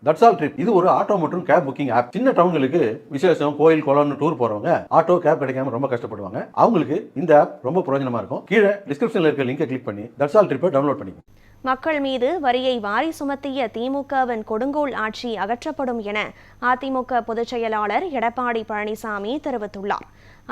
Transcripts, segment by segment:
That's all trip இது ஒரு auto மற்றும் கேப் புக்கிங் ஆப். சின்ன டவுன்களுக்கு விசேஷம், கோயில், குளம்னு டூர் போறவங்க ஆட்டோ கேப் கிடைக்காம ரொம்ப கஷ்டப்படுவாங்க. அவங்களுக்கு இந்த ஆப் ரொம்ப பிரயோஜனமா இருக்கும். கீழே டிஸ்கிரிப்ஷன்ல இருக்க லிங்கை கிளிக் பண்ணி தட்ஸ் ஆல் ட்ரிப்பை டவுன்லோட் பண்ணிக்கோங்க. மக்கள் மீது வரியை வாரி சுமத்திய திமுகவின் கொடுங்கோல் ஆட்சி அகற்றப்படும் என அதிமுக பொதுச் செயலாளர் எடப்பாடி பழனிசாமி தெரிவித்துள்ளார்.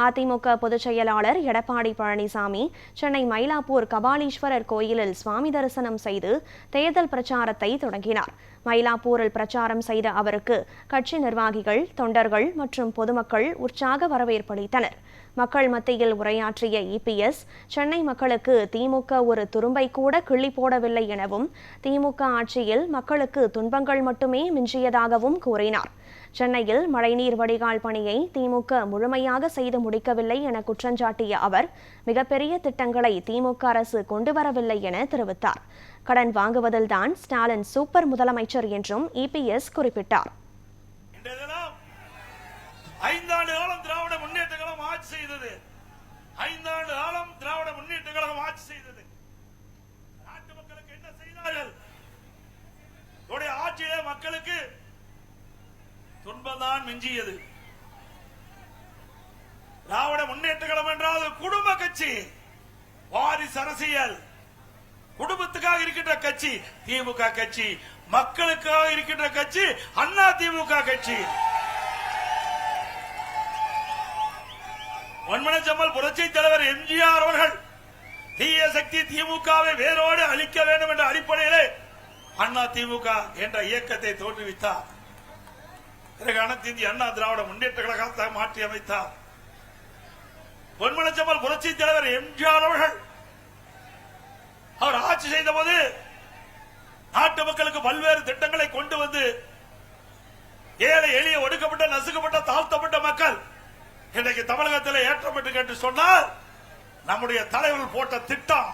அதிமுக பொதுச் செயலாளர் எடப்பாடி பழனிசாமி சென்னை மயிலாப்பூர் கபாலீஸ்வரர் கோயிலில் சுவாமி தரிசனம் செய்து தேர்தல் பிரச்சாரத்தை தொடங்கினார். மயிலாப்பூரில் பிரச்சாரம் செய்த அவருக்கு கட்சி நிர்வாகிகள், தொண்டர்கள் மற்றும் பொதுமக்கள் உற்சாக வரவேற்பளித்தனர். மக்கள் மத்தியில் உரையாற்றிய இபிஎஸ், சென்னை மக்களுக்கு திமுக ஒரு துரும்பை கூட கிள்ளி போடவில்லை எனவும், திமுக ஆட்சியில் மக்களுக்கு துன்பங்கள் மட்டுமே மிஞ்சியதாகவும் கூறினார். சென்னையில் மழைநீர் வடிகால் பணியை திமுக முழுமையாக செய்து முடிக்கவில்லை என குற்றஞ்சாட்டிய அவர், மிகப்பெரிய திட்டங்களை திமுக அரசு கொண்டு வரவில்லை என தெரிவித்தார். கடன் வாங்குவதில்தான் ஸ்டாலின் சூப்பர் முதலமைச்சர் என்றும் இபிஎஸ் குறிப்பிட்டார். 5 ஆண்டு காலம் திராவிட முன்னேற்ற கழகம் ஆட்சி செய்தது. 5 ஆண்டு காலம் திராவிட முன்னேற்ற கழகம் ஆட்சி செய்தது. நாட்டு மக்களுக்கு என்ன செய்தார்கள்? ஆட்சியிலே மக்களுக்கு துன்பம்தான் மிஞ்சியது. திராவிட முன்னேற்ற கழகம் என்றால் குடும்ப கட்சி, வாரிசு அரசியல், குடும்பத்துக்காக இருக்கின்ற கட்சி திமுக கட்சி, மக்களுக்காக இருக்கின்ற கட்சி அண்ணா திமுக கட்சி. பொன்மனச்செம்மல் புரட்சி தலைவர் எம்ஜிஆர் அவர்கள் தீய சக்தி திமுகவை வேரோடு அழிக்க வேண்டும் என்ற அடிப்படையிலே அண்ணா திமுக என்ற இயக்கத்தை தோற்றுவித்தார். பிறகு அனைத்து இந்திய அண்ணா திராவிட முன்னேற்ற கழகத்தை மாற்றி அமைத்தார். பொன்மனச்செம்மல் புரட்சி தலைவர் எம்ஜிஆர் அவர்கள் அவர் ஆட்சி செய்த போது நாட்டு மக்களுக்கு பல்வேறு திட்டங்களை கொண்டு வந்து ஏழை எளிய ஒடுக்கப்பட்ட நசுக்கப்பட்ட தாழ்த்தப்பட்ட மக்கள் இன்றைக்கு தமிழகத்தில் ஏற்றப்பட்டு என்று சொன்னால் நம்முடைய தலைவர்கள் போட்ட திட்டம்